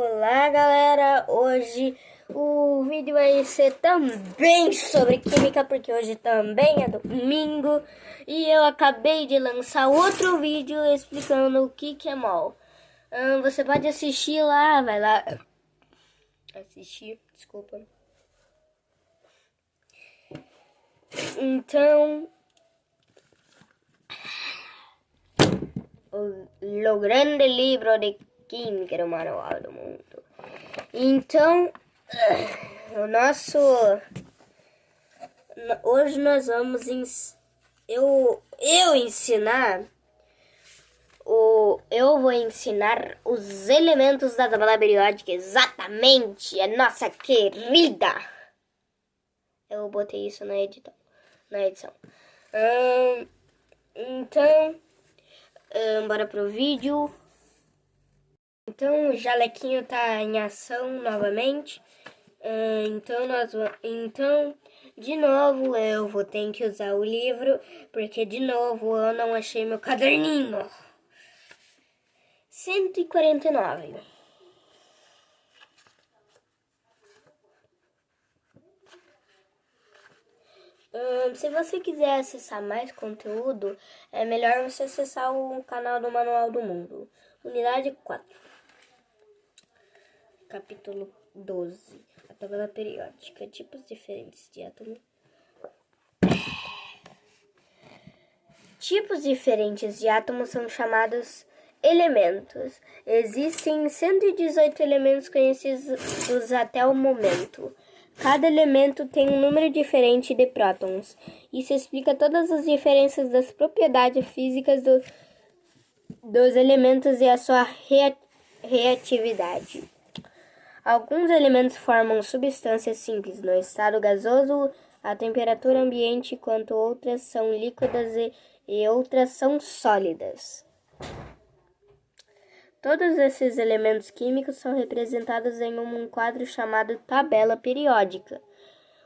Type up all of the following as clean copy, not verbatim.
Olá galera, hoje o vídeo vai ser também sobre química, porque hoje também é domingo e eu acabei de lançar outro vídeo explicando o que é mol. Você pode assistir lá, vai lá assistir, desculpa. Então, o grande livro de química do manual do mundo. Então, hoje nós vamos eu vou ensinar os elementos da tabela periódica, exatamente, a nossa querida. Eu botei isso na edição. Então, bora pro vídeo. Então, o jalequinho tá em ação novamente. Então, de novo, eu vou ter que usar o livro, porque de novo eu não achei meu caderninho. 149. Se você quiser acessar mais conteúdo, é melhor você acessar o canal do Manual do Mundo. Unidade 4. Capítulo 12. A tabela periódica. Tipos diferentes de átomo. Tipos diferentes de átomos são chamados elementos. Existem 118 elementos conhecidos até o momento. Cada elemento tem um número diferente de prótons. Isso explica todas as diferenças das propriedades físicas dos elementos e a sua reatividade. Alguns elementos formam substâncias simples no estado gasoso à temperatura ambiente, enquanto outras são líquidas e outras são sólidas. Todos esses elementos químicos são representados em um quadro chamado tabela periódica.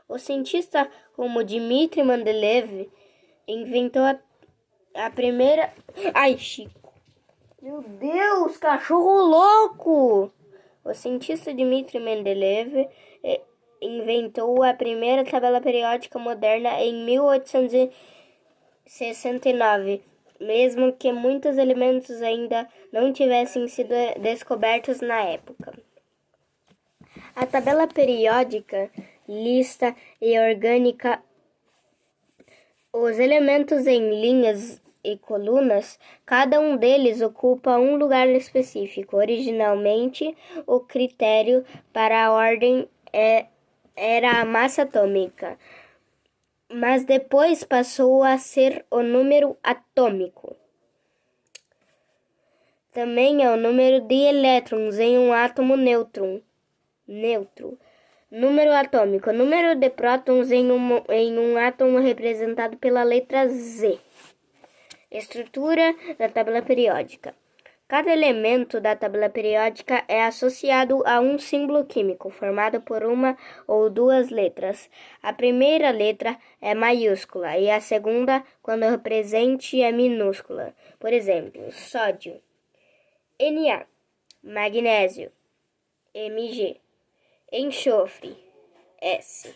O cientista como Dmitry Mendeleev inventou a primeira... Ai, Chico! Meu Deus, cachorro louco! O cientista Dmitry Mendeleev inventou a primeira tabela periódica moderna em 1869, mesmo que muitos elementos ainda não tivessem sido descobertos na época. A tabela periódica lista e orgânica os elementos em linhas e colunas. Cada um deles ocupa um lugar específico. Originalmente, o critério para a ordem era a massa atômica, mas depois passou a ser o número atômico. Também é o número de elétrons em um átomo neutro. Número atômico. Número de prótons em um átomo representado pela letra Z. Estrutura da tabela periódica. Cada elemento da tabela periódica é associado a um símbolo químico, formado por uma ou duas letras. A primeira letra é maiúscula e a segunda, quando presente, é minúscula. Por exemplo, sódio, Na, magnésio, Mg, enxofre, S.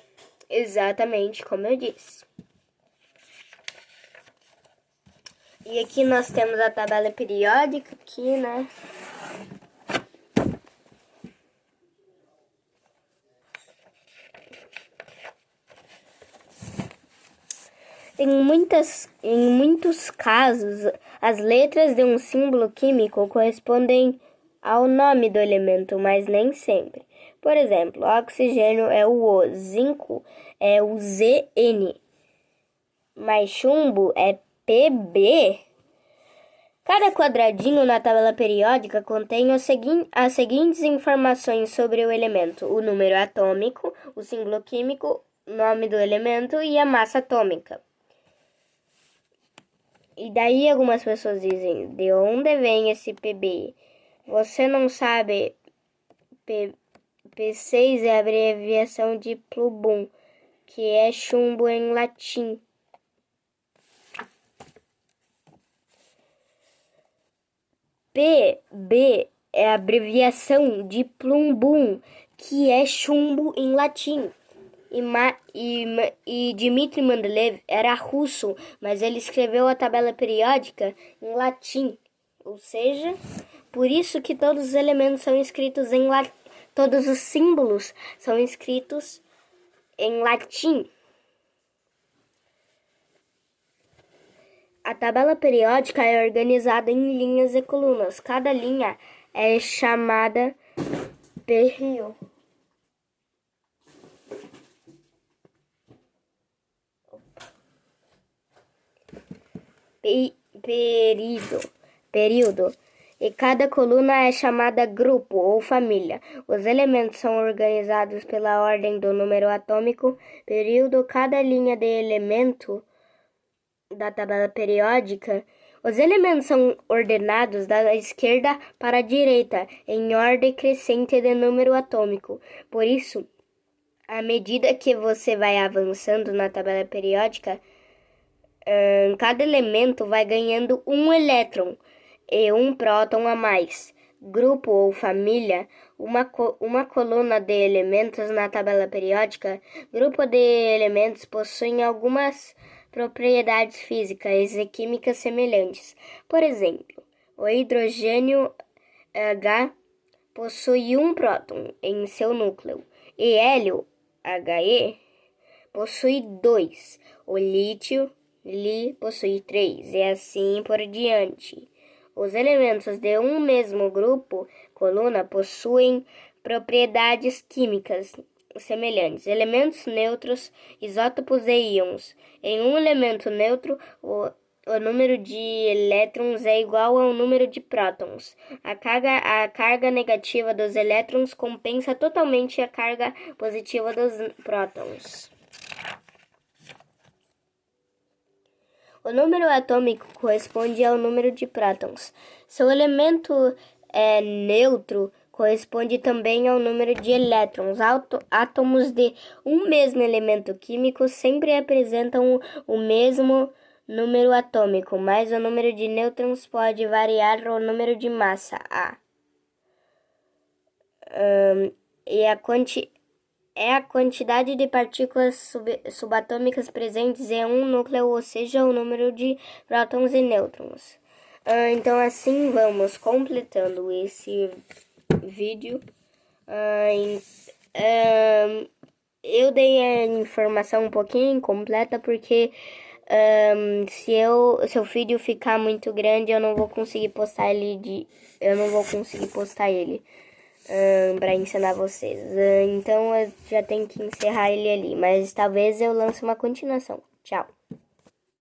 Exatamente como eu disse. E aqui nós temos a tabela periódica aqui, né? Em muitos casos, as letras de um símbolo químico correspondem ao nome do elemento, mas nem sempre. Por exemplo, o oxigênio é o O, zinco é o Zn, mas chumbo é Pb. Cada quadradinho na tabela periódica contém as seguintes informações sobre o elemento: o número atômico, o símbolo químico, o nome do elemento e a massa atômica. E daí algumas pessoas dizem: de onde vem esse Pb? Você não sabe? P6 é a abreviação de plubum, que é chumbo em latim. Pb é a abreviação de plumbum, que é chumbo em latim. E Dmitri Mendeleev era russo, mas ele escreveu a tabela periódica em latim. Ou seja, por isso que todos os elementos são escritos em latim. Todos os símbolos são escritos em latim. A tabela periódica é organizada em linhas e colunas. Cada linha é chamada período. E cada coluna é chamada grupo ou família. Os elementos são organizados pela ordem do número atômico. Período, cada linha de elemento da tabela periódica. Os elementos são ordenados da esquerda para a direita, em ordem crescente de número atômico. Por isso, à medida que você vai avançando na tabela periódica, cada elemento vai ganhando um elétron e um próton a mais. Grupo ou família, uma coluna de elementos na tabela periódica. Grupo de elementos possuem algumas propriedades físicas e químicas semelhantes. Por exemplo, o hidrogênio H possui um próton em seu núcleo e hélio He possui 2. O lítio Li possui 3 e assim por diante. Os elementos de um mesmo grupo, coluna, possuem propriedades químicas semelhantes. Elementos neutros, isótopos e íons. Em um elemento neutro, o número de elétrons é igual ao número de prótons. A carga negativa dos elétrons compensa totalmente a carga positiva dos prótons. O número atômico corresponde ao número de prótons. Se o elemento é neutro, corresponde também ao número de elétrons. Átomos de um mesmo elemento químico sempre apresentam o mesmo número atômico, mas o número de nêutrons pode variar o número de massa, A. É a quantidade de partículas subatômicas presentes em um núcleo, ou seja, o número de prótons e nêutrons. Então, assim, vamos completando esse vídeo. Eu dei a informação um pouquinho incompleta, porque se o vídeo ficar muito grande, eu não vou conseguir postar ele para ensinar vocês. Então eu já tenho que encerrar ele ali, mas talvez eu lance uma continuação. Tchau!